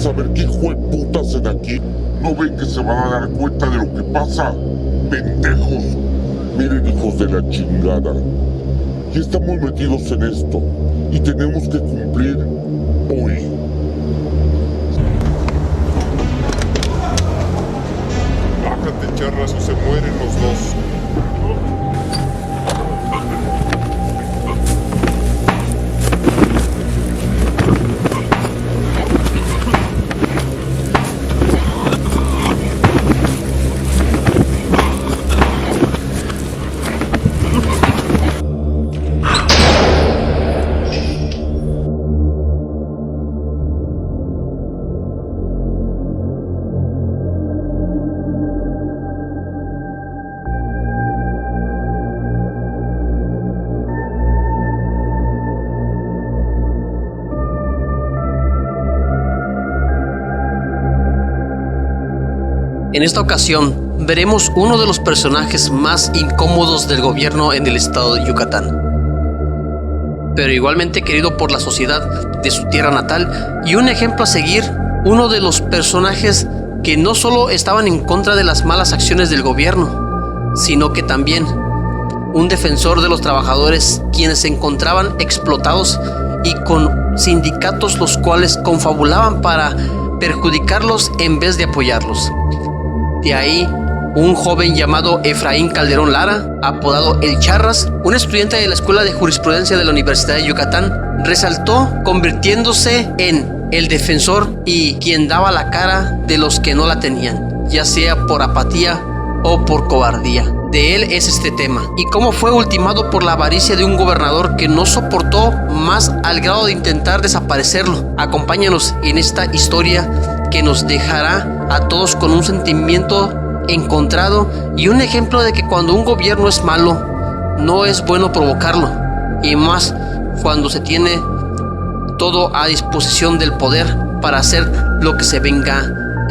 a ver qué hijo de puta hacen aquí. ¿No ven que se van a dar cuenta de lo que pasa? ¡Pendejos! Miren, hijos de la chingada. Ya estamos metidos en esto y tenemos que cumplir hoy. Bájate, Charras, o se mueren los dos. En esta ocasión, veremos uno de los personajes más incómodos del gobierno en el estado de Yucatán, pero igualmente querido por la sociedad de su tierra natal y un ejemplo a seguir, uno de los personajes que no solo estaban en contra de las malas acciones del gobierno, sino que también un defensor de los trabajadores quienes se encontraban explotados y con sindicatos los cuales confabulaban para perjudicarlos en vez de apoyarlos. De ahí, un joven llamado Efraín Calderón Lara, apodado El Charras, un estudiante de la Escuela de Jurisprudencia de la Universidad de Yucatán, resaltó convirtiéndose en el defensor y quien daba la cara de los que no la tenían, ya sea por apatía o por cobardía. De él es este tema, y cómo fue ultimado por la avaricia de un gobernador que no soportó más al grado de intentar desaparecerlo. Acompáñanos en esta historia que nos dejará a todos con un sentimiento encontrado y un ejemplo de que cuando un gobierno es malo, no es bueno provocarlo, y más cuando se tiene todo a disposición del poder para hacer lo que se venga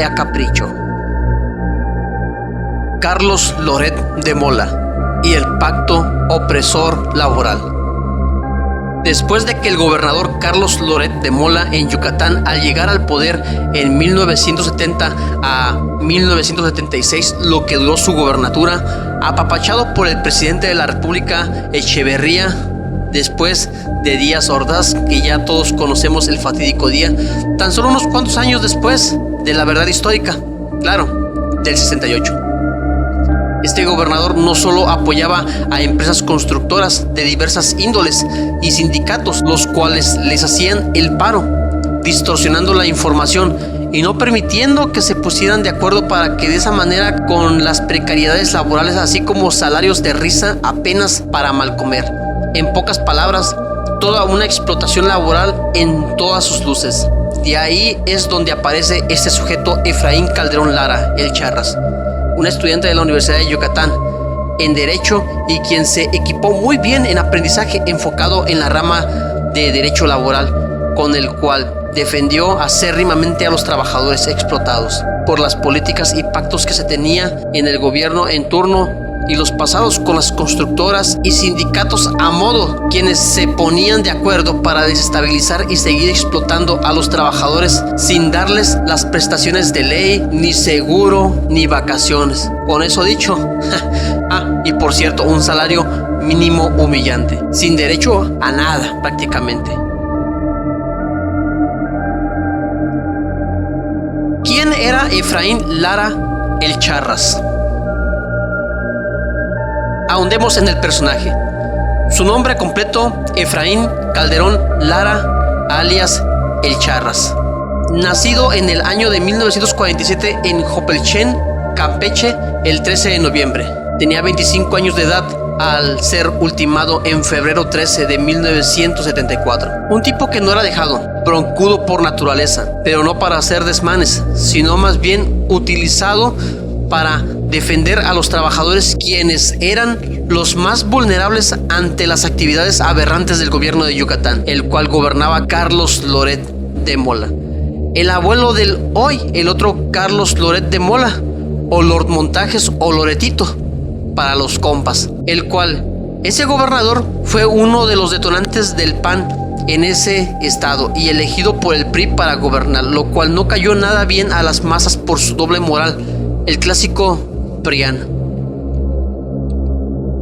a capricho. Carlos Loret de Mola y el pacto opresor laboral. Después de que el gobernador Carlos Loret de Mola en Yucatán, al llegar al poder en 1970 a 1976, lo que duró su gobernatura, apapachado por el presidente de la República, Echeverría, después de Díaz Ordaz, que ya todos conocemos el fatídico día, tan solo unos cuantos años después de la verdad histórica, claro, del 68. Este gobernador no solo apoyaba a empresas constructoras de diversas índoles y sindicatos, los cuales les hacían el paro, distorsionando la información y no permitiendo que se pusieran de acuerdo para que de esa manera, con las precariedades laborales así como salarios de risa apenas para mal comer. En pocas palabras, toda una explotación laboral en todas sus luces. De ahí es donde aparece este sujeto Efraín Calderón Lara, El Charras, un estudiante de la Universidad de Yucatán en Derecho y quien se equipó muy bien en aprendizaje enfocado en la rama de Derecho Laboral, con el cual defendió acérrimamente a los trabajadores explotados por las políticas y pactos que se tenía en el gobierno en turno y los pasados con las constructoras y sindicatos a modo, quienes se ponían de acuerdo para desestabilizar y seguir explotando a los trabajadores sin darles las prestaciones de ley, ni seguro, ni vacaciones. Con eso dicho, y por cierto, un salario mínimo humillante, sin derecho a nada prácticamente. ¿Quién era Efraín Lara El Charras? Ahondemos en el personaje. Su nombre completo, Efraín Calderón Lara, alias El Charras. Nacido en el año de 1947 en Jopelchen, Campeche, el 13 de noviembre. Tenía 25 años de edad al ser ultimado en febrero 13 de 1974. Un tipo que no era dejado, broncudo por naturaleza, pero no para hacer desmanes, sino más bien utilizado para defender a los trabajadores, quienes eran los más vulnerables ante las actividades aberrantes del gobierno de Yucatán, el cual gobernaba Carlos Loret de Mola. El abuelo del hoy, el otro Carlos Loret de Mola, o Lord Montajes o Loretito, para los compas, el cual, ese gobernador fue uno de los detonantes del PAN en ese estado y elegido por el PRI para gobernar, lo cual no cayó nada bien a las masas por su doble moral, el clásico PRIAN.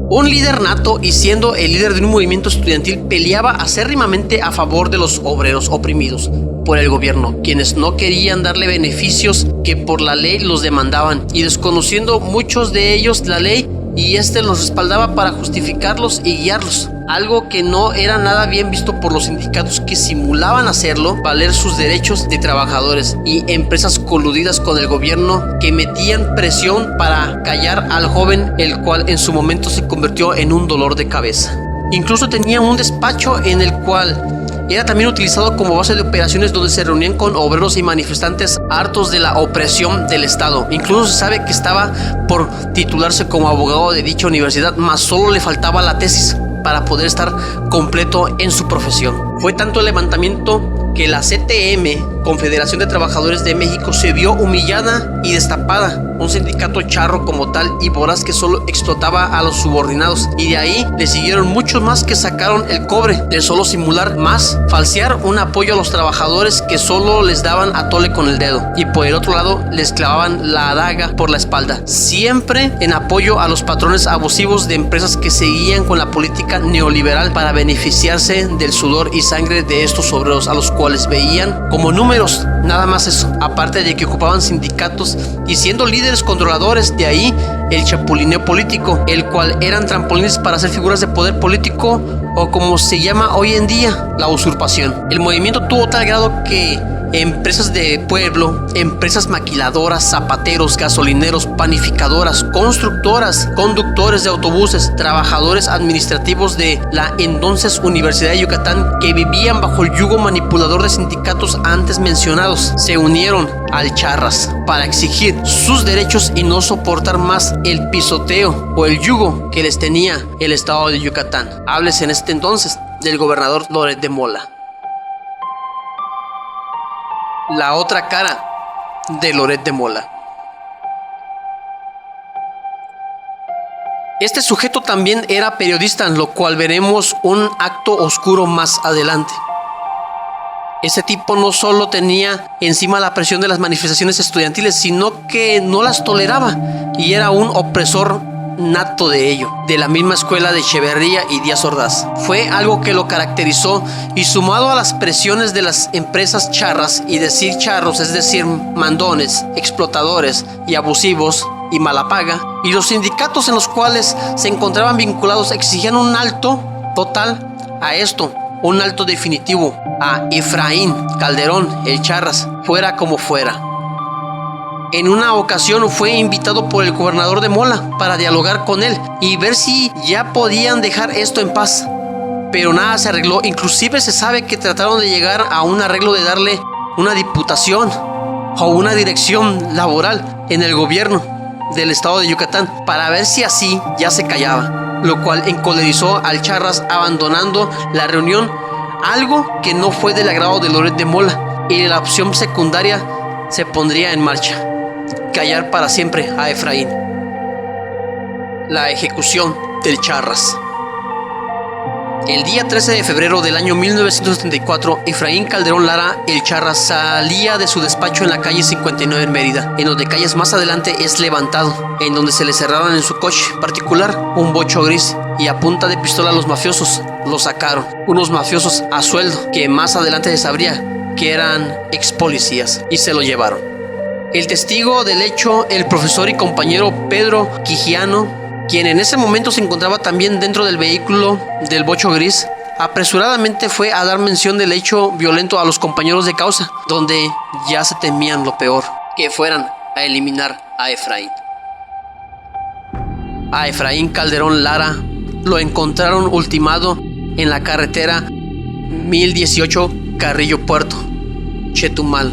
Un líder nato y siendo el líder de un movimiento estudiantil, peleaba acérrimamente a favor de los obreros oprimidos por el gobierno, quienes no querían darle beneficios que por la ley los demandaban, y desconociendo muchos de ellos la ley, y los respaldaba para justificarlos y guiarlos, algo que no era nada bien visto por los sindicatos que simulaban hacerlo valer sus derechos de trabajadores, y empresas coludidas con el gobierno que metían presión para callar al joven, el cual en su momento se convirtió en un dolor de cabeza. Incluso tenía un despacho en el cual era también utilizado como base de operaciones, donde se reunían con obreros y manifestantes hartos de la opresión del Estado. Incluso se sabe que estaba por titularse como abogado de dicha universidad, mas solo le faltaba la tesis para poder estar completo en su profesión. Fue tanto el levantamiento que la CTM, Confederación de Trabajadores de México, se vio humillada y destapada, un sindicato charro como tal y voraz que solo explotaba a los subordinados, y de ahí le siguieron muchos más que sacaron el cobre de solo simular, más falsear un apoyo a los trabajadores que solo les daban a tole con el dedo, y por el otro lado les clavaban la adaga por la espalda, siempre en apoyo a los patrones abusivos de empresas que seguían con la política neoliberal para beneficiarse del sudor y sangre de estos obreros, a los cuales veían como números, nada más eso, aparte de que ocupaban sindicatos y siendo líderes controladores. De ahí el chapulineo político, el cual eran trampolines para hacer figuras de poder político, o como se llama hoy en día, la usurpación. El movimiento tuvo tal grado que empresas de pueblo, empresas maquiladoras, zapateros, gasolineros, panificadoras, constructoras, conductores de autobuses, trabajadores administrativos de la entonces Universidad de Yucatán, que vivían bajo el yugo manipulador de sindicatos antes mencionados, se unieron al Charras para exigir sus derechos y no soportar más el pisoteo o el yugo que les tenía el estado de Yucatán. Háblese en este entonces del gobernador Loret de Mola. La otra cara de Loret de Mola. Este sujeto también era periodista, lo cual veremos un acto oscuro más adelante. Ese tipo no solo tenía encima la presión de las manifestaciones estudiantiles, sino que no las toleraba y era un opresor nato de ello, de la misma escuela de Echeverría y Díaz Ordaz. Fue algo que lo caracterizó, y sumado a las presiones de las empresas charras, y decir charros es decir mandones, explotadores y abusivos y mala paga, y los sindicatos en los cuales se encontraban vinculados exigían un alto total a esto, un alto definitivo a Efraín Calderón, el Charras, fuera como fuera. En una ocasión fue invitado por el gobernador de Mola para dialogar con él y ver si ya podían dejar esto en paz, pero nada se arregló. Inclusive se sabe que trataron de llegar a un arreglo de darle una diputación o una dirección laboral en el gobierno del estado de Yucatán para ver si así ya se callaba, lo cual encolerizó al Charras, abandonando la reunión, algo que no fue del agrado de Loret de Mola, y la opción secundaria se pondría en marcha: callar para siempre a Efraín. La ejecución del Charras. El día 13 de febrero del año 1974, Efraín Calderón Lara, el Charras, salía de su despacho en la calle 59 en Mérida, en donde calles más adelante es levantado, en donde se le cerraron en su coche particular un bocho gris, y a punta de pistola los mafiosos lo sacaron, unos mafiosos a sueldo que más adelante se sabría que eran ex policías, y se lo llevaron. El testigo del hecho, el profesor y compañero Pedro Quijiano, quien en ese momento se encontraba también dentro del vehículo del bocho gris, apresuradamente fue a dar mención del hecho violento a los compañeros de causa, donde ya se temían lo peor, que fueran a eliminar a Efraín. A Efraín Calderón Lara lo encontraron ultimado en la carretera 1018 Carrillo Puerto, Chetumal,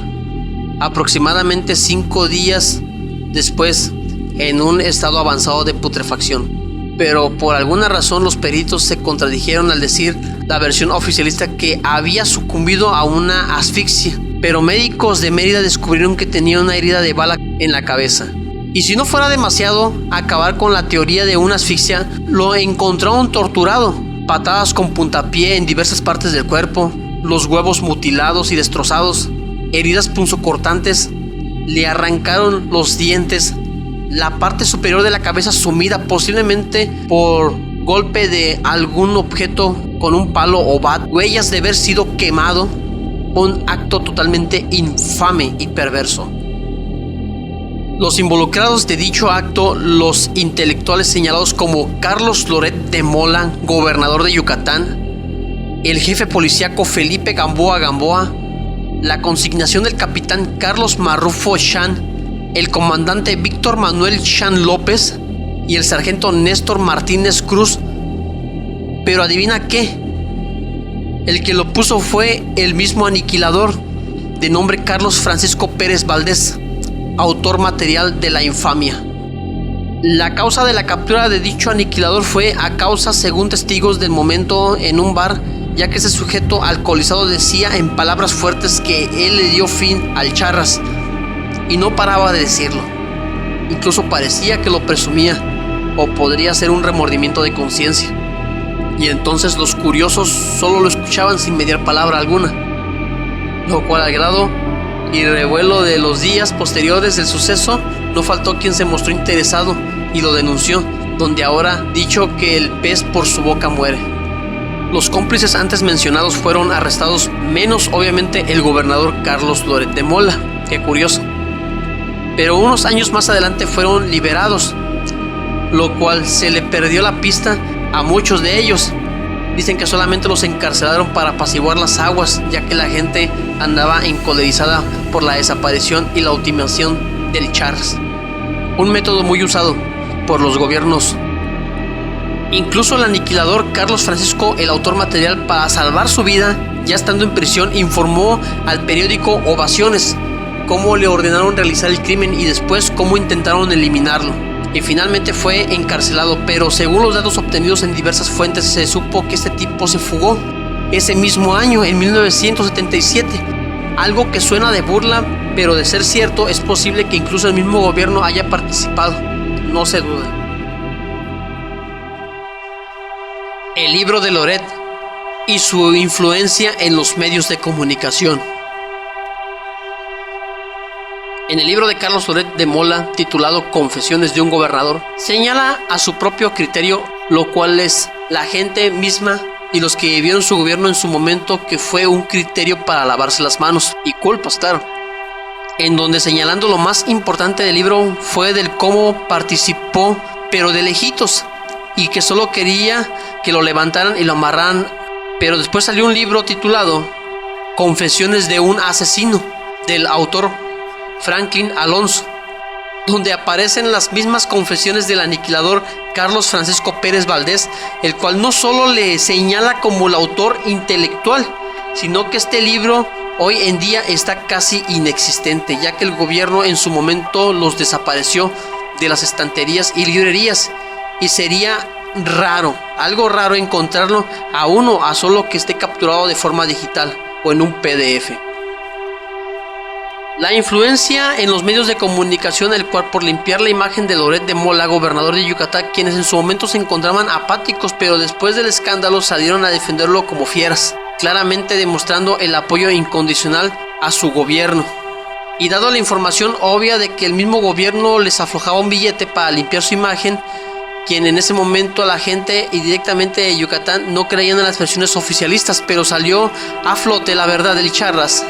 aproximadamente 5 días después, en un estado avanzado de putrefacción. Pero por alguna razón los peritos se contradijeron al decir la versión oficialista que había sucumbido a una asfixia, pero médicos de Mérida descubrieron que tenía una herida de bala en la cabeza. Y si no fuera demasiado acabar con la teoría de una asfixia, lo encontraron torturado, patadas con puntapié en diversas partes del cuerpo, los huevos mutilados y destrozados, heridas punzocortantes, le arrancaron los dientes, la parte superior de la cabeza sumida posiblemente por golpe de algún objeto con un palo o bat, huellas de haber sido quemado, un acto totalmente infame y perverso. Los involucrados de dicho acto, los intelectuales señalados como Carlos Loret de Mola, gobernador de Yucatán, el jefe policíaco Felipe Gamboa, la consignación del capitán Carlos Marrufo Chan, el comandante Víctor Manuel Chan López y el sargento Néstor Martínez Cruz. Pero adivina qué, el que lo puso fue el mismo aniquilador, de nombre Carlos Francisco Pérez Valdés, autor material de la infamia. La causa de la captura de dicho aniquilador fue a causa, según testigos del momento, en un bar, ya que ese sujeto alcoholizado decía en palabras fuertes que él le dio fin al Charras, y no paraba de decirlo. Incluso parecía que lo presumía, o podría ser un remordimiento de conciencia. Y entonces los curiosos solo lo escuchaban sin mediar palabra alguna, lo cual, al grado y revuelo de los días posteriores del suceso, no faltó quien se mostró interesado y lo denunció, donde ahora dicho que el pez por su boca muere. Los cómplices antes mencionados fueron arrestados, menos obviamente el gobernador Carlos Loret de Mola. Qué curioso. Pero unos años más adelante fueron liberados, lo cual se le perdió la pista a muchos de ellos. Dicen que solamente los encarcelaron para apaciguar las aguas, ya que la gente andaba encolerizada por la desaparición y la ultimación del Charras, un método muy usado por los gobiernos. Incluso el aniquilador Carlos Francisco, el autor material, para salvar su vida, ya estando en prisión, informó al periódico Ovaciones cómo le ordenaron realizar el crimen y después cómo intentaron eliminarlo. Y finalmente fue encarcelado, pero según los datos obtenidos en diversas fuentes, se supo que este tipo se fugó ese mismo año, en 1977. Algo que suena de burla, pero de ser cierto, es posible que incluso el mismo gobierno haya participado, no se duda. El libro de Loret y su influencia en los medios de comunicación. En el libro de Carlos Loret de Mola, titulado Confesiones de un gobernador, señala a su propio criterio, lo cual es la gente misma y los que vivieron su gobierno en su momento, que fue un criterio para lavarse las manos y culpas, claro. En donde, señalando lo más importante del libro, fue del cómo participó, pero de lejitos, y que solo quería que lo levantaran y lo amarraran. Pero después salió un libro titulado Confesiones de un asesino, del autor Franklin Alonso, donde aparecen las mismas confesiones del aniquilador Carlos Francisco Pérez Valdés, el cual no solo le señala como el autor intelectual, sino que este libro hoy en día está casi inexistente, ya que el gobierno en su momento los desapareció de las estanterías y librerías, y sería raro, algo raro encontrarlo a uno, a solo que esté capturado de forma digital o en un PDF. La influencia en los medios de comunicación, el cual por limpiar la imagen de Loret de Mola, gobernador de Yucatán, quienes en su momento se encontraban apáticos, pero después del escándalo salieron a defenderlo como fieras, claramente demostrando el apoyo incondicional a su gobierno. Y dado la información obvia de que el mismo gobierno les aflojaba un billete para limpiar su imagen, quien en ese momento la gente y directamente de Yucatán no creían en las versiones oficialistas, pero salió a flote la verdad del Charras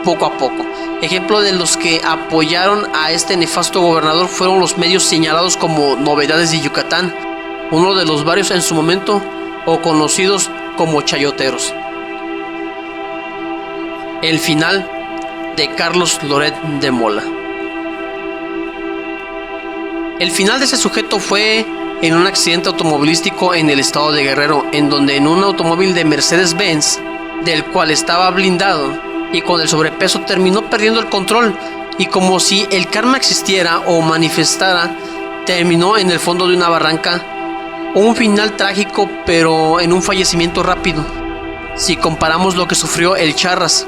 poco a poco. Ejemplo de los que apoyaron a este nefasto gobernador fueron los medios señalados como Novedades de Yucatán, uno de los varios en su momento, o conocidos como chayoteros. El final de Carlos Loret de Mola. El final de ese sujeto fue en un accidente automovilístico en el estado de Guerrero, en donde en un automóvil de Mercedes-Benz, del cual estaba blindado, y con el sobrepeso terminó perdiendo el control, y como si el karma existiera o manifestara, terminó en el fondo de una barranca. Un final trágico, pero en un fallecimiento rápido, si comparamos lo que sufrió el Charras.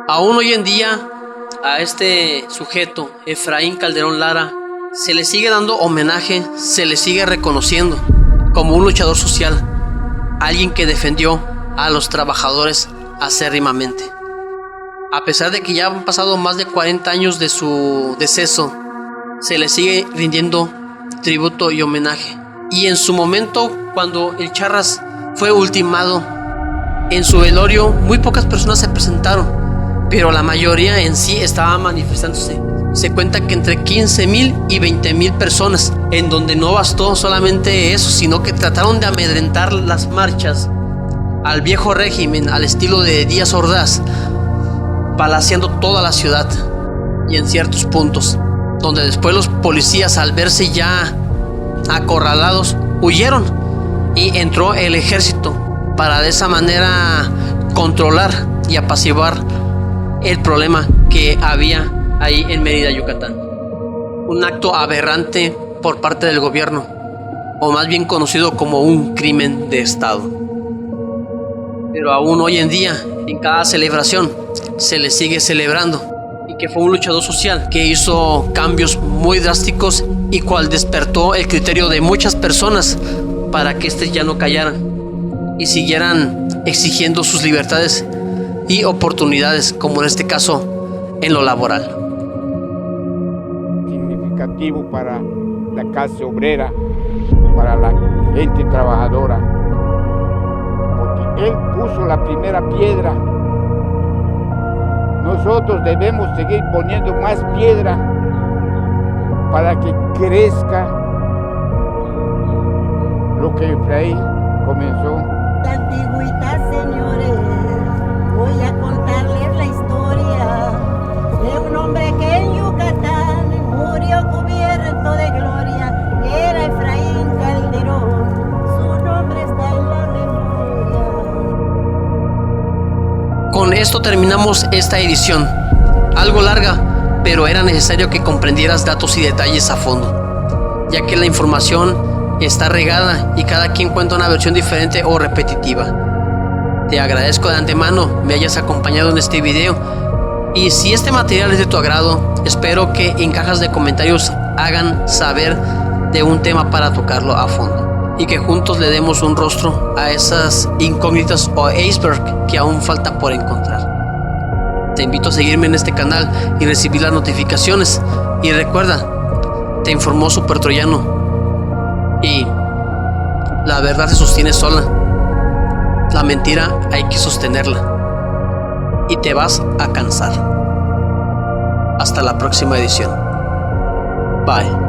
Aún hoy en día, a este sujeto, Efraín Calderón Lara, se le sigue dando homenaje, se le sigue reconociendo. como un luchador social, alguien que defendió a los trabajadores acérrimamente. A pesar de que ya han pasado más de 40 años de su deceso, se le sigue rindiendo tributo y homenaje. Y en su momento, cuando el Charras fue ultimado, en su velorio muy pocas personas se presentaron, pero la mayoría en sí estaba manifestándose. Se cuenta que entre 15,000 y 20,000 personas, en donde no bastó solamente eso, sino que trataron de amedrentar las marchas al viejo régimen, al estilo de Díaz Ordaz, balaceando toda la ciudad y en ciertos puntos, donde después los policías, al verse ya acorralados, huyeron y entró el ejército para de esa manera controlar y apaciguar el problema que había ahí en Mérida, Yucatán. Un acto aberrante por parte del gobierno, o más bien conocido como un crimen de Estado. Pero aún hoy en día, en cada celebración, se le sigue celebrando, y que fue un luchador social que hizo cambios muy drásticos y cual despertó el criterio de muchas personas para que estos ya no callaran y siguieran exigiendo sus libertades y oportunidades, como en este caso en lo laboral. Significativo para la clase obrera, para la gente trabajadora, porque él puso la primera piedra. Nosotros debemos seguir poniendo más piedra para que crezca lo que Efraín comenzó. La antigüedad, señores, voy a contarles la historia de un hombre que en Yucatán murió cubierto de gloria. Era Efraín Calderón, su nombre está en la memoria. Con esto terminamos esta edición, algo larga, pero era necesario que comprendieras datos y detalles a fondo, ya que la información está regada y cada quien cuenta una versión diferente o repetitiva. Te agradezco de antemano me hayas acompañado en este video, y si este material es de tu agrado, espero que en cajas de comentarios hagan saber de un tema para tocarlo a fondo, y que juntos le demos un rostro a esas incógnitas o iceberg que aún falta por encontrar. Te invito a seguirme en este canal y recibir las notificaciones, y recuerda, te informó Super Troyano, y la verdad se sostiene sola, la mentira hay que sostenerla, y te vas a cansar. Hasta la próxima edición. Bye.